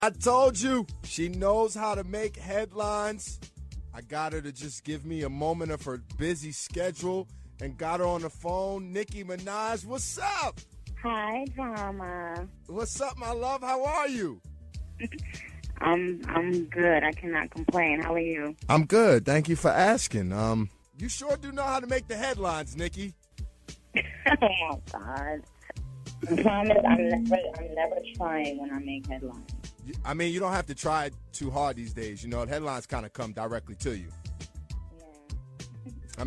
I told you, she knows how to make headlines. I got her to just give me a moment of her busy schedule and got her on the phone. Nicki Minaj, what's up? Hi, Drama. What's up, my love? How are you? I'm good. I cannot complain. How are you? I'm good. Thank you for asking. You sure do know how to make the headlines, Nicki. Oh my God. I promise I'm never trying when I make headlines. I mean, you don't have to try too hard these days. You know, headlines kind of come directly to you.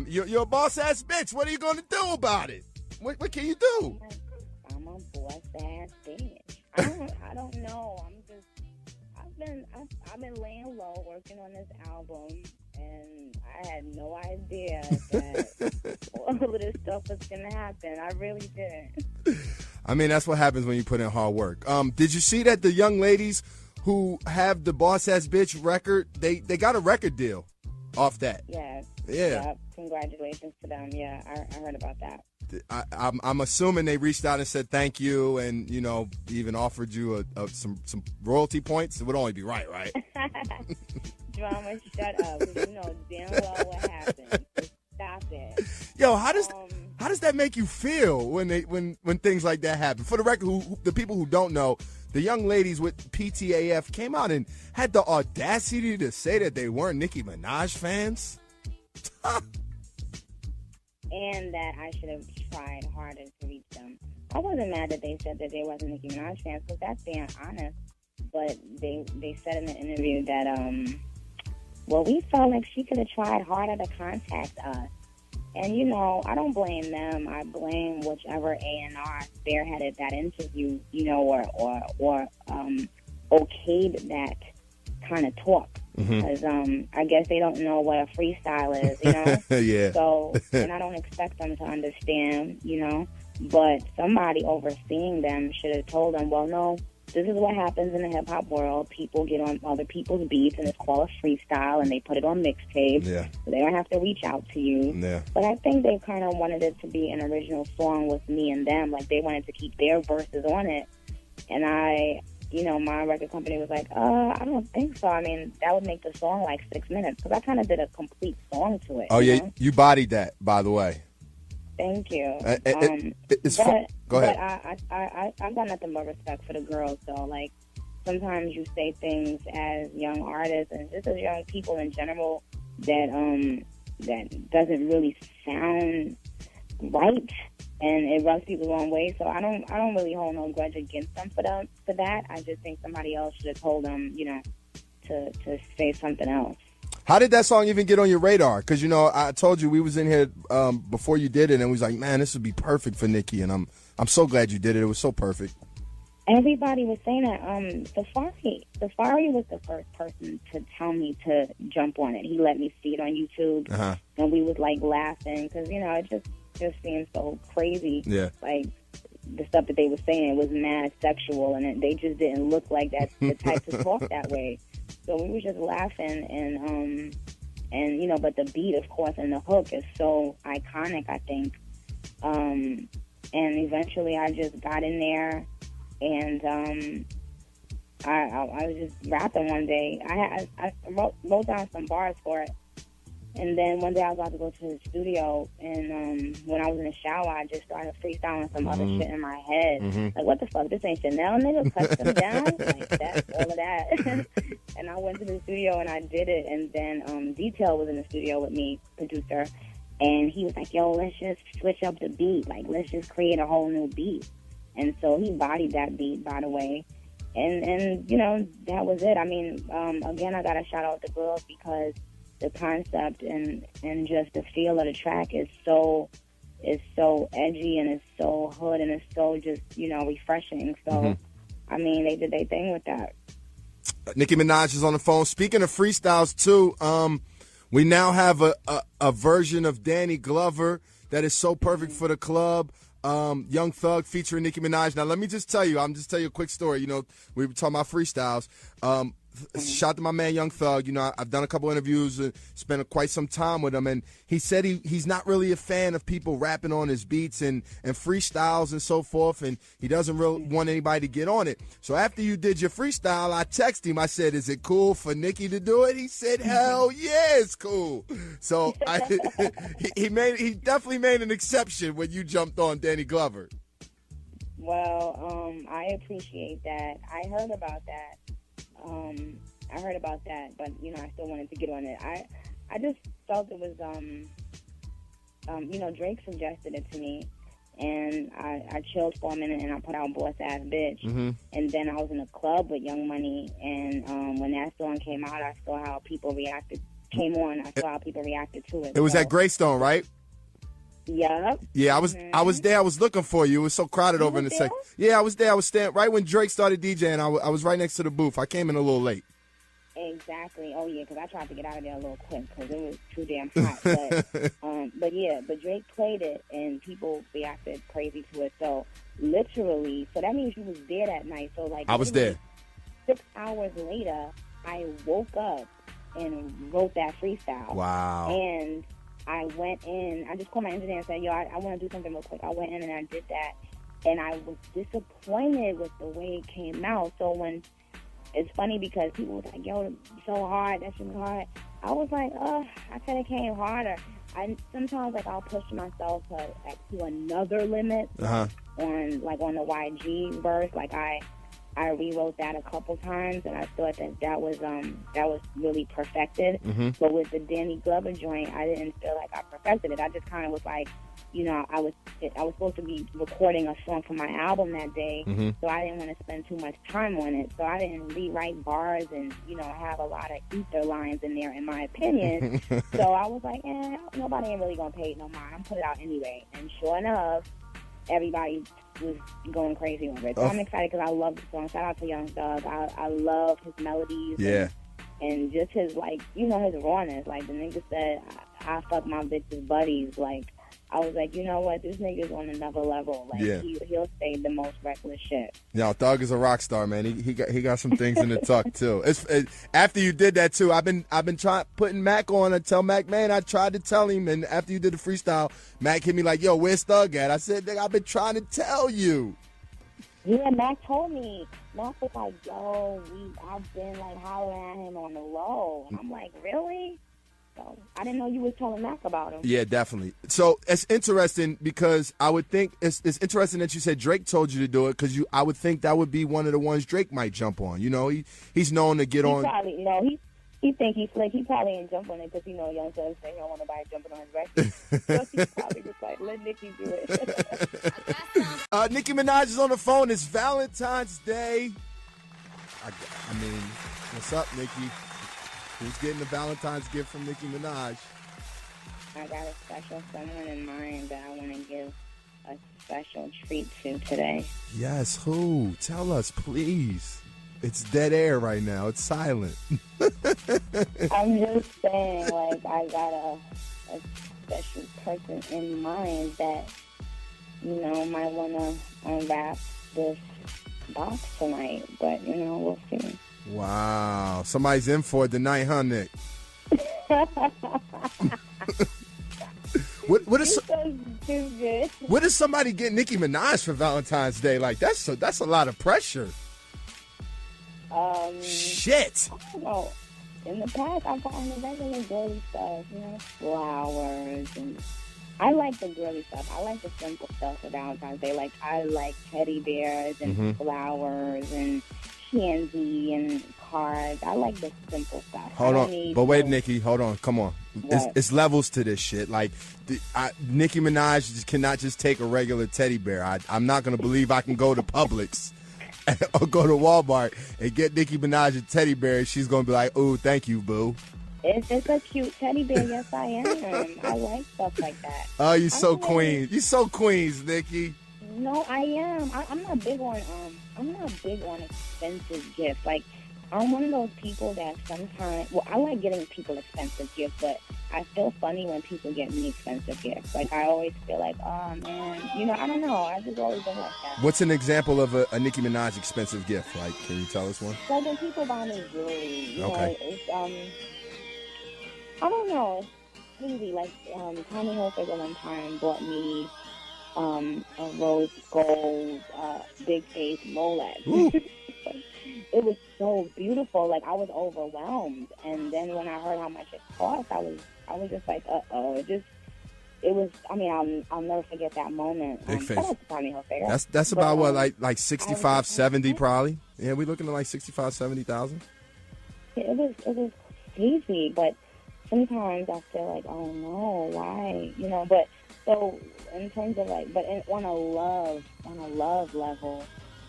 Yeah. You're a boss-ass bitch. What are you going to do about it? What can you do? I'm a boss-ass bitch. I don't know. I've been laying low working on this album, and I had no idea that all of this stuff was going to happen. I really didn't. I mean, that's what happens when you put in hard work. Did you see that the young ladies who have the Boss Ass Bitch record, they got a record deal off that? Yes. Yeah. Yep. Congratulations to them. Yeah, I heard about that. I'm assuming they reached out and said thank you, and you know, even offered you some royalty points. It would only be right? Drama, shut up. You know damn well what happened. Stop it. Yo, how does that make you feel when things like that happen? For the record, the people who don't know, the young ladies with PTAF came out and had the audacity to say that they weren't Nicki Minaj fans. And that I should have tried harder to reach them. I wasn't mad that they said that they wasn't Nicki Minaj fans, because that's being honest. But they said in the interview that, well, we felt like she could have tried harder to contact us. And, you know, I don't blame them. I blame whichever A&R spearheaded that interview, you know, or okayed that kind of talk. Because I guess they don't know what a freestyle is, you know? Yeah. So, and I don't expect them to understand, you know? But somebody overseeing them should have told them, well, no, this is what happens in the hip-hop world. People get on other people's beats, and it's called a freestyle, and they put it on mixtapes. Yeah. So they don't have to reach out to you. Yeah. But I think they kind of wanted it to be an original song with me and them. Like, they wanted to keep their verses on it. And you know, my record company was like, I don't think so. I mean, that would make the song like 6 minutes, because I kind of did a complete song to it. Oh, you yeah, know? you bodied that, by the way. Thank you. It's fun. Go ahead. But I got nothing but respect for the girls, so, like, sometimes you say things as young artists and just as young people in general that doesn't really sound right. And it rubs people the wrong way, so I don't really hold no grudge against them for that. I just think somebody else should have told them, you know, to say something else. How did that song even get on your radar? Because, you know, I told you we was in here before you did it, and we was like, man, this would be perfect for Nicki, and I'm so glad you did it. It was so perfect. Everybody was saying that. Safari was the first person to tell me to jump on it. He let me see it on YouTube, and we was like laughing because, you know, it just seemed so crazy. Yeah. Like, the stuff that they were saying, it was mad sexual, and they just didn't look like that's the type to talk that way. So we were just laughing, and you know, but the beat, of course, and the hook is so iconic, I think. And eventually I just got in there, and I was just rapping one day. I wrote down some bars for it. And then one day I was about to go to the studio, and when I was in the shower, I just started freestyling some other shit in my head. Like, what the fuck? This ain't Chanel, nigga. Cut them down. Like, that's all of that. And I went to the studio, and I did it. And then Detail was in the studio with me, producer. And he was like, yo, let's just switch up the beat. Like, let's just create a whole new beat. And so he bodied that beat, by the way. And you know, that was it. I mean, again, I got to shout out the girls because the concept and just the feel of the track is so edgy, and it's so hood, and it's so just, you know, refreshing. So, I mean, they did their thing with that. Nicki Minaj is on the phone. Speaking of freestyles, too, we now have a version of Danny Glover that is so perfect for the club. Young Thug featuring Nicki Minaj. Now, let me just tell you, a quick story. You know, we were talking about freestyles. shout out to my man Young Thug. You know, I've done a couple interviews and spent quite some time with him, and he said he's not really a fan of people rapping on his beats and freestyles and so forth, and he doesn't really want anybody to get on it. So after you did your freestyle, I texted him. I said, "Is it cool for Nicki to do it?" He said, "Hell yeah, it's cool." So he definitely made an exception when you jumped on Danny Glover. Well, I appreciate that. I heard about that, but you know, I still wanted to get on it. I just felt it was, you know, Drake suggested it to me, and I chilled for a minute, and I put out "Boss Ass Bitch," and then I was in a club with Young Money, and when that song came out, I saw how people reacted. I saw how people reacted to it. It was at Greystone, right? Yep. Yeah, I was there. I was looking for you. It was so crowded over in the second. Yeah, I was there. I was standing right when Drake started DJing. I was right next to the booth. I came in a little late. Exactly. Oh yeah, because I tried to get out of there a little quick because it was too damn hot. But Drake played it and people reacted crazy to it. So literally, so that means you was there that night. So like I was there. 6 hours later, I woke up and wrote that freestyle. Wow. And I went in, I just called my engineer and said, yo, I want to do something real quick. I went in and I did that. And I was disappointed with the way it came out. So when, it's funny because people was like, yo, so hard, that shit was hard. I was like, I said it came harder. Sometimes like I'll push myself to another limit on the YG verse. Like I rewrote that a couple times, and I thought that was really perfected. But with the Danny Glover joint, I didn't feel like I perfected it. I just kind of was like, you know, I was supposed to be recording a song for my album that day, so I didn't want to spend too much time on it. So I didn't rewrite bars and, you know, have a lot of ether lines in there, in my opinion. So I was like, nobody ain't really gonna pay it no mind. I'm put it out anyway. And sure enough, everybody was going crazy over it. So I'm excited because I love the song. Shout out to Young Thug. I love his melodies. Yeah. And just his, like, you know, his rawness. Like, the nigga said, I fuck my bitches' buddies. Like, I was like, you know what? This nigga's on another level. Like, he'll say the most reckless shit. Yo, Thug is a rock star, man. He got some things in the tuck too. After you did that too, I've been putting Mac on and tell Mac, man, I tried to tell him, and after you did the freestyle, Mac hit me like, yo, where's Thug at? I said, nigga, I've been trying to tell you. Yeah, Mac told me. Mac was like, yo, I've been like hollering at him on the low. And I'm like, really? So I didn't know you was telling Mac about him. Yeah, definitely. So it's interesting because I would think it's interesting that you said Drake told you to do it because I would think that would be one of the ones Drake might jump on. You know, he's known to get on. Probably, no, he think he's slick. He probably ain't jump on it because, you know, Young Thug say he don't want nobody jumping on his record. So he probably just like, let Nicki do it. Nicki Minaj is on the phone. It's Valentine's Day. I mean, what's up, Nicki? Who's getting the Valentine's gift from Nicki Minaj? I got a special someone in mind that I want to give a special treat to today. Yes, who? Tell us, please. It's dead air right now. It's silent. I'm just saying, like, I got a special person in mind that, you know, might want to unwrap this box tonight. But, you know, we'll see. Wow. Somebody's in for it tonight, huh, Nick? What is somebody get Nicki Minaj for Valentine's Day? Like, that's a lot of pressure. Shit. I don't know. In the past, I've gotten the regular girly stuff, you know, flowers, and I like the girly stuff. I like the simple stuff for Valentine's Day. Like, I like teddy bears and flowers and candy and cards. I like the simple stuff. Hold on. But wait, Nicki, hold on. Come on. It's levels to this shit. Like, Nicki Minaj just cannot just take a regular teddy bear. I'm not going to believe I can go to Publix or go to Walmart and get Nicki Minaj a teddy bear. And she's going to be like, ooh, thank you, boo. It's a cute teddy bear. Yes, I am. I like stuff like that. Oh, you're so Queens. You're so Queens, Nicki. No, I am. I'm not big on expensive gifts. Like, I'm one of those people that sometimes, well, I like getting people expensive gifts, but I feel funny when people get me expensive gifts. Like, I always feel like, oh, man, I don't know. I just always been like that. What's an example of a Nicki Minaj expensive gift? Like, can you tell us one? Like, when people buy me jewelry, Okay. it's, I don't know. It's crazy. Like, Tommy Hilfiger one time bought me a rose gold big face Rolex. It was so beautiful. Like, I was overwhelmed. And then when I heard how much it cost, I was just like, uh-oh. It was, I mean, I'll never forget that moment. Big face. Shout out to Tommy Hilfiger. That's about what, like 65, 70 probably? Yeah, we looking at like 65, 70,000. It was crazy, but sometimes I feel like, oh no, why? But so in terms of like, but on a love level,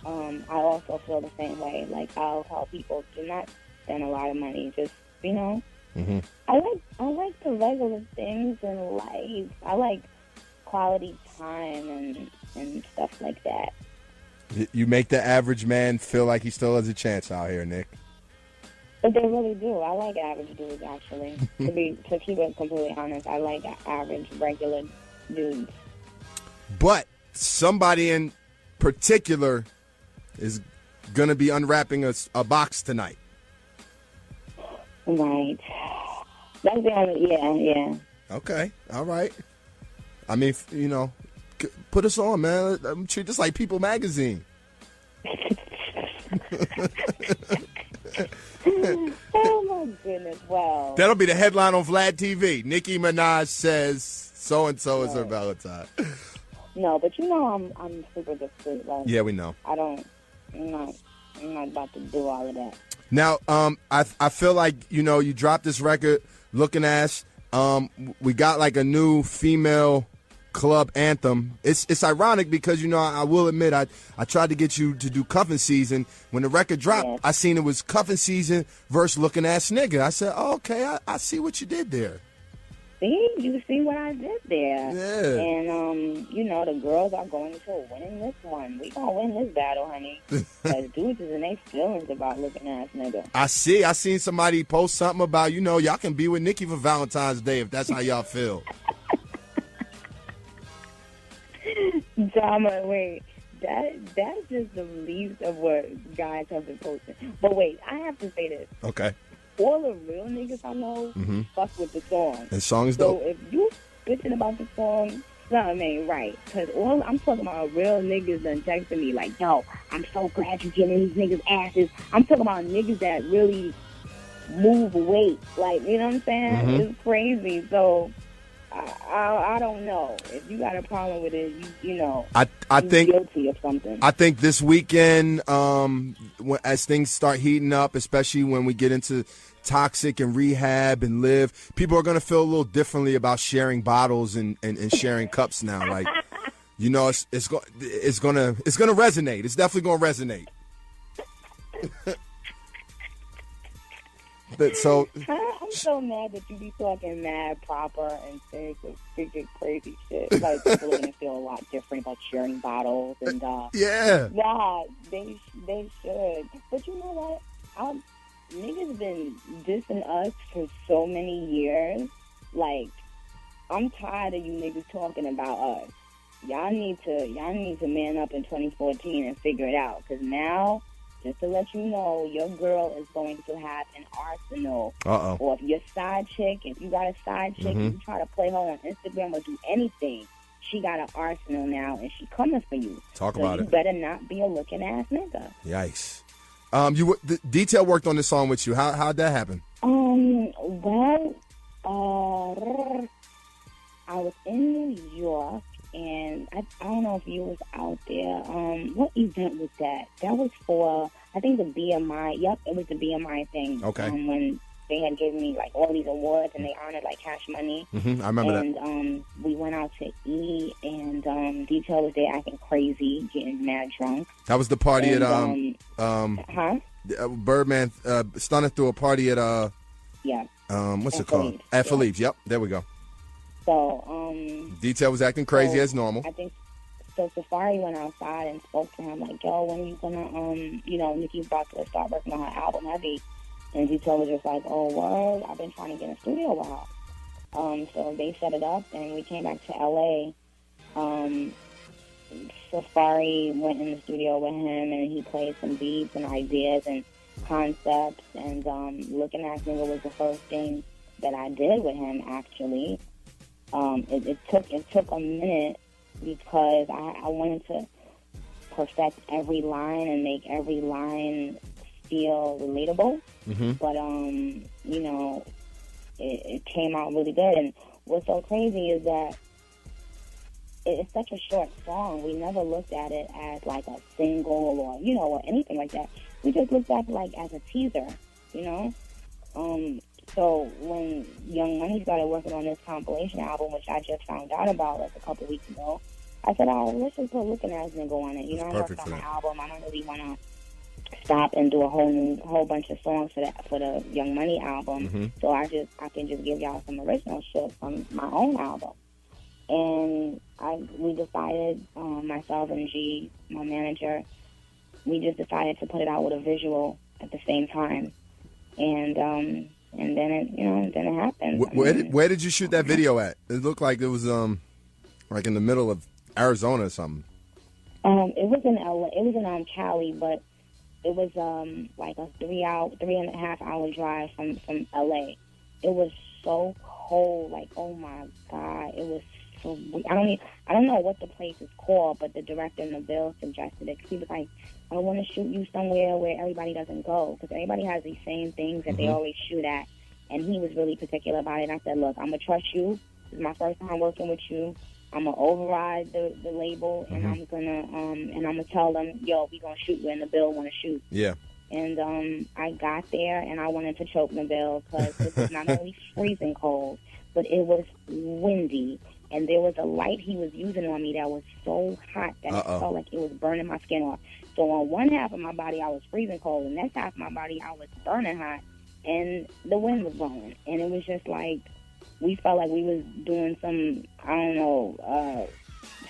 I also feel the same way. Like, I'll tell people, do not spend a lot of money. Just, Mm-hmm. I like the regular things in life. I like quality time and stuff like that. You make the average man feel like he still has a chance out here, Nick. But they really do. I like average dudes, actually. To keep it completely honest, I like average, regular dudes. But somebody in particular is going to be unwrapping a box tonight. Right. That's the only, yeah. Okay, all right. I mean, put us on, man. Treat this like People Magazine. Oh, my goodness. Well, that'll be the headline on Vlad TV. Nicki Minaj says so-and-so is her Valentine. No, but I'm super discreet. Like, yeah, we know. I'm not about to do all of that. Now, I feel like, you dropped this record, Looking Ass. We got like a new female club anthem. It's ironic because, I will admit, I tried to get you to do Cuffin' Season. When the record dropped, yes. I seen it was Cuffin' Season versus Looking Ass Nigga. I said, oh, okay, I see what you did there. See, you see what I did there. Yeah. And, the girls are going to winning this one. We gonna win this battle, honey. Because dudes is in their feelings about Looking Ass Nigga. I seen somebody post something about, y'all can be with Nicki for Valentine's Day if that's how y'all feel. Drama, wait. That's just the least of what guys have been posting. But wait, I have to say this. Okay. All the real niggas I know fuck with the song. The song is dope. So if you bitching about the song, something ain't right. Because I'm talking about real niggas done texting me like, yo, I'm so glad you getting these niggas' asses. I'm talking about niggas that really move weight. Like, you know what I'm saying? Mm-hmm. It's crazy. So I don't know. If you got a problem with it, I think guilty of something. I think this weekend, as things start heating up, especially when we get into Toxic and Rehab and Live, people are going to feel a little differently about sharing bottles and sharing cups now. Like, it's going to resonate. It's definitely going to resonate. So I'm so mad that you be talking mad proper and saying some freaking crazy shit. Like, people are gonna feel a lot different about sharing bottles and yeah. Nah, they should. But you know what? Niggas been dissing us for so many years. Like, I'm tired of you niggas talking about us. Y'all need to man up in 2014 and figure it out. Cause now, just to let you know, your girl is going to have an arsenal. Uh-oh. Or if your side chick, if you got a side chick, and you try to play her on Instagram or do anything, she got an arsenal now, and she coming for you. Talk about it. You better not be a looking ass nigga. Yikes. The Detail worked on this song with you. How'd that happen? Well, I was in New York. And I don't know if you was out there. What event was that? That was for, I think, the BMI. Yep, it was the BMI thing. Okay. When they had given me, like, all these awards and they honored, like, Cash Money. I remember that. And we went out to eat, and Detail was there acting crazy, getting mad drunk. That was the party at, Birdman, Stunner threw a party at, yeah. What's it called? At Philippe's. Yep, there we go. So, Detail was acting crazy as normal. I think so Safari went outside and spoke to him like, yo, when are you gonna, Nicki's about to start working on her album Heavy. And G-Tail was just like, oh, word, I've been trying to get in the studio a while. So they set it up, and we came back to L.A. Safari went in the studio with him, and he played some beats and ideas and concepts. And Looking At Nigga was the first thing that I did with him, actually. It took a minute because I wanted to perfect every line and make every line feel relatable. Mm-hmm. But, it came out really good. And what's so crazy is that it's such a short song. We never looked at it as like a single or anything like that. We just looked at it like as a teaser, So when Young Money started working on this compilation album, which I just found out about like a couple weeks ago, I said, let's just put Looking At Nigga on it. I'm working on my album. I don't really want to stop and do a whole bunch of songs for the Young Money album. Mm-hmm. So I can just give y'all some original shit from my own album. And we decided, myself and G, my manager, we just decided to put it out with a visual at the same time. And then it happened. Where did you shoot that video at? It looked like it was like in the middle of Arizona or something. It was in LA. It was in Cali, but it was like a 3.5 hour drive from LA. It was so cold, like, oh my God, it was so. I don't know what the place is called, but the director Nabil suggested it. He was like, I want to shoot you somewhere where everybody doesn't go, because everybody has these same things that they always shoot at. And he was really particular about it. And I said, look, I'm gonna trust you. This is my first time working with you. I'm gonna override the label, and I'm gonna tell them, yo, we gonna shoot when Nabil want to shoot. Yeah. And I got there, and I wanted to choke Nabil because it was not only freezing cold, but it was windy, and there was a light he was using on me that was so hot that it felt like it was burning my skin off. So on one half of my body, I was freezing cold, and next half of my body, I was burning hot, and the wind was blowing, and it was just like we felt like we was doing some, I don't know,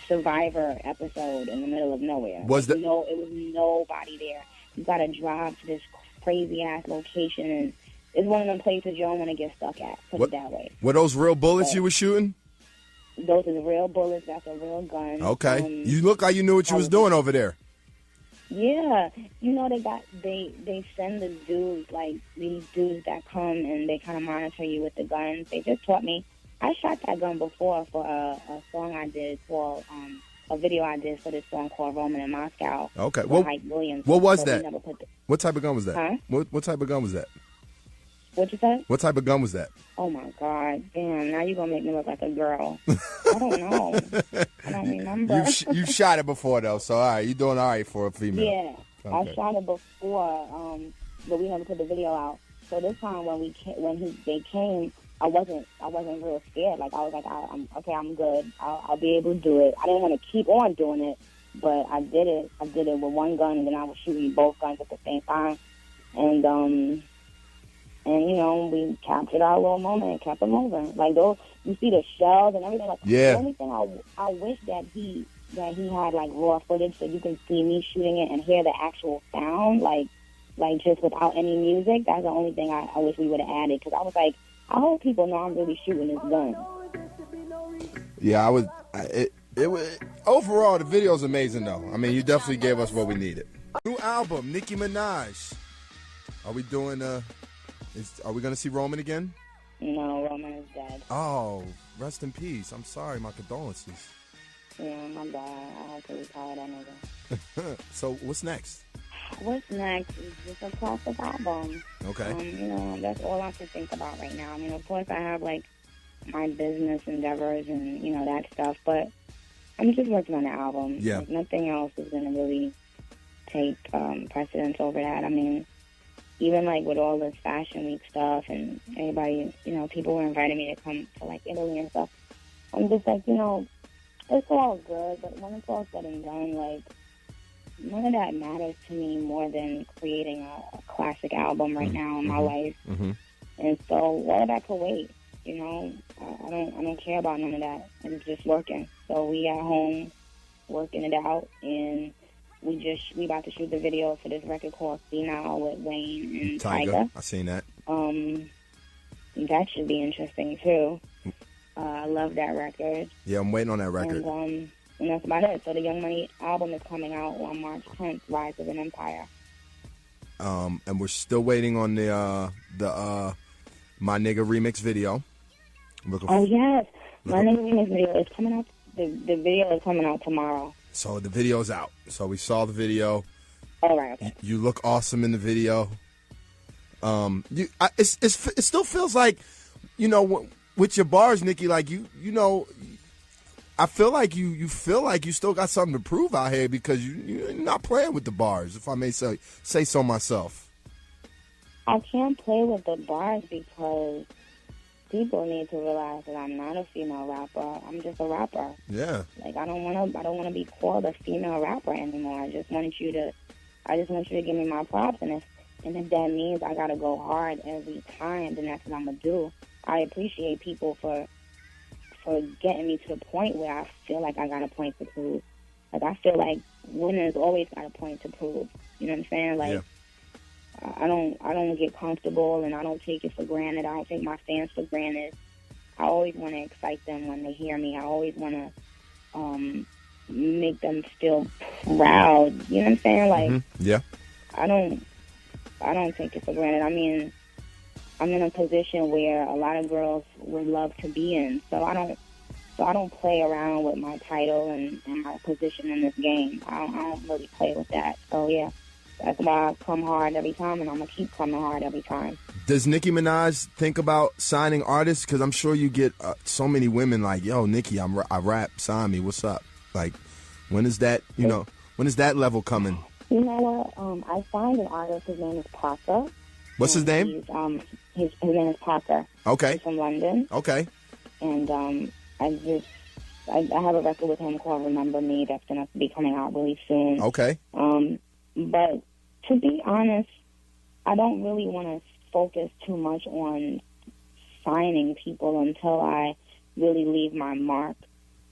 Survivor episode in the middle of nowhere. It was nobody there. You got to drive to this crazy-ass location, and it's one of them places you don't want to get stuck at, put it that way. Were those real bullets you were shooting? Those are the real bullets. That's a real gun. Okay. You look like you knew what you was doing over there. Yeah. They send the dudes, like these dudes that come and they kind of monitor you with the guns. They just taught me. I shot that gun before for a song I did called, a video I did for this song called Roman in Moscow. Okay. Hype Williams. What was that? What type of gun was that? Huh? What type of gun was that? What you said? What type of gun was that? Oh, my God. Damn, now you're going to make me look like a girl. I don't know. I don't remember. You've shot it before, though, so all right, you're doing all right for a female. Yeah. Okay. I shot it before, but we never put the video out. So this time when they came, I wasn't real scared. Like, I was like, I'm good. I'll be able to do it. I didn't want to keep on doing it, but I did it. I did it with one gun, and then I was shooting both guns at the same time. And we captured our little moment and kept it moving. Like, those, you see the shells and everything. Like, yeah. The only thing I wish that he had, like, raw footage so you can see me shooting it and hear the actual sound, like just without any music. That's the only thing I wish we would have added, because I was like, I hope people know I'm really shooting this gun. Yeah, it was overall, the video's amazing, though. I mean, you definitely gave us what we needed. New album, Nicki Minaj. Are we doing are we going to see Roman again? No, Roman is dead. Oh, rest in peace. I'm sorry. My condolences. Yeah, my bad. I have to retire that nigga. So, what's next? What's next is just a classic album. Okay. That's all I can think about right now. I mean, of course, I have, like, my business endeavors and, that stuff, but I'm just working on the album. Yeah. Like, nothing else is going to really take precedence over that. I mean, even, like, with all this Fashion Week stuff and everybody, people were inviting me to come to, like, Italy and stuff. I'm just like, it's all good, but when it's all said and done, like, none of that matters to me more than creating a classic album right now in my life. Mm-hmm. And so all of that could wait. I don't care about none of that. It's just working. So we got home working it out, and we about to shoot the video for this record called Now with Wayne and Tyga. I seen that. That should be interesting too. I love that record. Yeah, I'm waiting on that record. And that's about it. So the Young Money album is coming out on March 10th, Rise of an Empire. And we're still waiting on the My Nigga remix video. Yes. My Nigga remix video is coming out. The video is coming out tomorrow. So the video's out. So we saw the video. All right. Okay. You look awesome in the video. It still feels like, with your bars, Nicki, like you know, I feel like you feel like you still got something to prove out here because you're not playing with the bars, if I may say so myself. I can't play with the bars because people need to realize that I'm not a female rapper. I'm just a rapper. Yeah. Like I don't want to be called a female rapper anymore. I just want you to give me my props, and if that means I gotta go hard every time, then that's what I'm gonna do. I appreciate people for getting me to the point where I feel like I got a point to prove. Like I feel like winners always got a point to prove. You know what I'm saying? Like yeah. I don't get comfortable, and I don't take it for granted. I don't take my fans for granted. I always want to excite them when they hear me. I always want to make them feel proud. You know what I'm saying? Like yeah. I don't take it for granted. I mean, I'm in a position where a lot of girls would love to be in, so I don't play around with my title and my position in this game. I don't really play with that. So yeah, that's why I come hard every time, and I'm gonna keep coming hard every time. Does Nicki Minaj think about signing artists? Because I'm sure you get so many women like, "Yo, Nicki, I rap, sign me. What's up?" Like, when is that? When is that level coming? You know what? I signed an artist. His name is Parker. What's his name? His name is Parker. Okay. He's from London. Okay. And I have a record with him called Remember Me that's going to be coming out really soon. Okay. But to be honest, I don't really want to focus too much on signing people until I really leave my mark.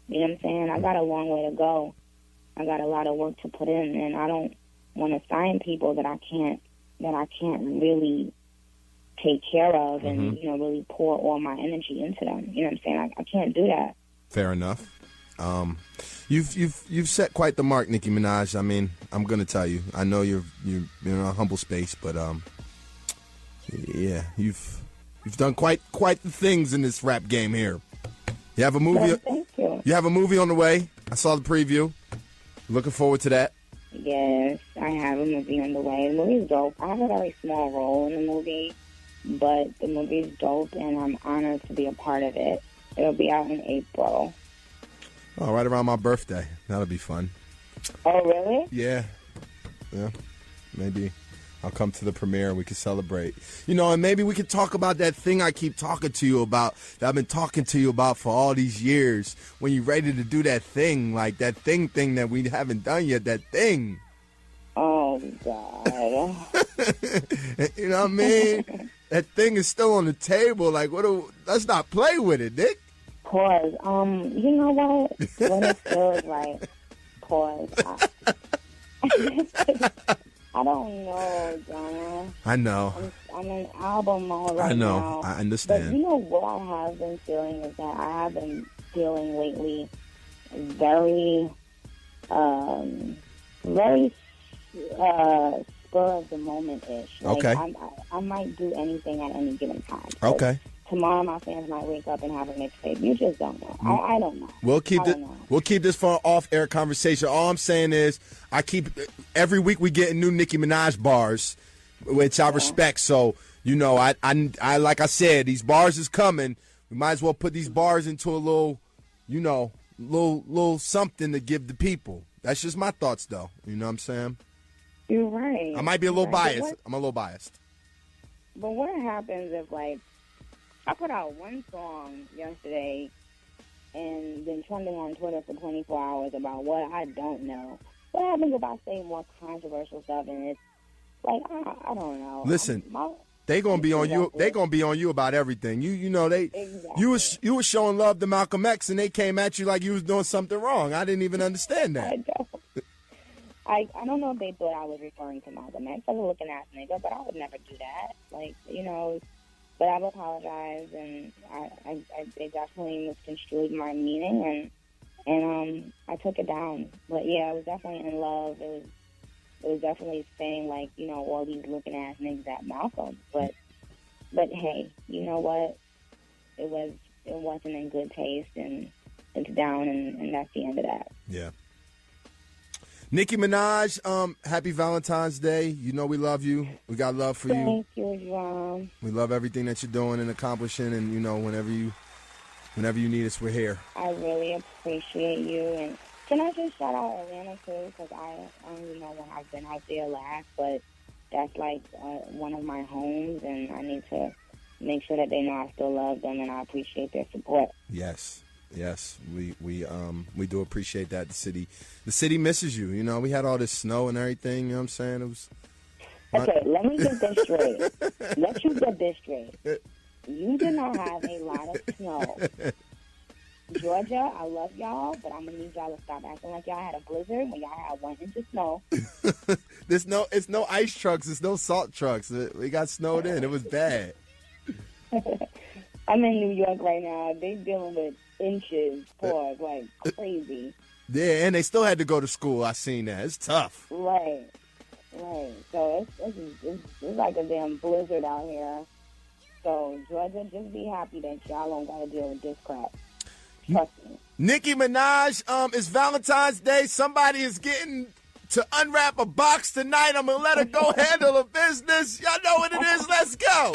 You know what I'm saying? I got a long way to go. I got a lot of work to put in, and I don't want to sign people that I can't really take care of and really pour all my energy into them. You know what I'm saying? I can't do that. Fair enough. You've set quite the mark, Nicki Minaj. I mean, I'm gonna tell you. I know you're in a humble space, but yeah, you've done quite the things in this rap game here. You have a movie. Well, thank you. You have a movie on the way. I saw the preview. Looking forward to that. Yes, I have a movie on the way. The movie's dope. I have a very small role in the movie, but the movie's dope, and I'm honored to be a part of it. It'll be out in April. Oh, right around my birthday. That'll be fun. Oh, really? Yeah. Maybe I'll come to the premiere and we can celebrate. And maybe we could talk about that thing I keep talking to you about, that I've been talking to you about for all these years. When you're ready to do that thing, like that thing that we haven't done yet, that thing. Oh, God. You know what I mean? That thing is still on the table. Like, let's not play with it, Nick. Pause. You know what? When it feels like, pause. I don't know, Donna. I know. I'm in album mode right now. I know. I understand. But you know what I have been feeling is that I have been feeling lately very spur of the moment-ish. Like, okay. I might do anything at any given time. Okay. Tomorrow my fans might wake up and have a mixtape. You just don't know. I don't know. We'll keep this for an off-air conversation. All I'm saying is every week we get new Nicki Minaj bars, which I respect. So, I like I said, these bars is coming. We might as well put these bars into a little, little something to give the people. That's just my thoughts, though. You know what I'm saying? You're right. I might be a little biased. I'm a little biased. But what happens if, like, I put out one song yesterday and been trending on Twitter for 24 hours about what I don't know. What happens if I say more controversial stuff and it's like, I don't know. Listen, They gonna be on you. They gonna be on you about everything. You know they. Exactly. You was showing love to Malcolm X, and they came at you like you was doing something wrong. I didn't even understand that. I don't. I don't know if they thought I was referring to Malcolm X. I was a looking ass nigga, but I would never do that. Like, you know, but I've apologized, and they definitely misconstrued my meaning, and I took it down. But yeah, I was definitely in love. It was definitely saying, like, you know, all these looking ass niggas at Malcolm. But hey, you know what? It wasn't in good taste, and it's down, and that's the end of that. Yeah. Nicki Minaj, happy Valentine's Day. You know we love you. We got love for you. Thank you, John. We love everything that you're doing and accomplishing, and you know whenever you need us, we're here. I really appreciate you. And can I just shout out Atlanta too? Because I don't even know when I've been out there last, but that's like one of my homes, and I need to make sure that they know I still love them and I appreciate their support. Yes, we do appreciate that. The city misses you. You know, we had all this snow and everything. You know what I'm saying? It was. Okay, let me get this straight. Let you get this straight. You did not have a lot of snow. Georgia, I love y'all, but I'm going to need y'all to stop acting like y'all had a blizzard when y'all had 1 inch of snow. It's no ice trucks. It's no salt trucks. We got snowed in. It was bad. I'm in New York right now. They dealing with inches, pours, like crazy. Yeah, and they still had to go to school. I seen that. It's tough. Right. So it's like a damn blizzard out here. So, Georgia, just be happy that y'all don't got to deal with this crap. Trust me. Nicki Minaj, it's Valentine's Day. Somebody is getting to unwrap a box tonight. I'm going to let her go handle her business. Y'all know what it is. Let's go.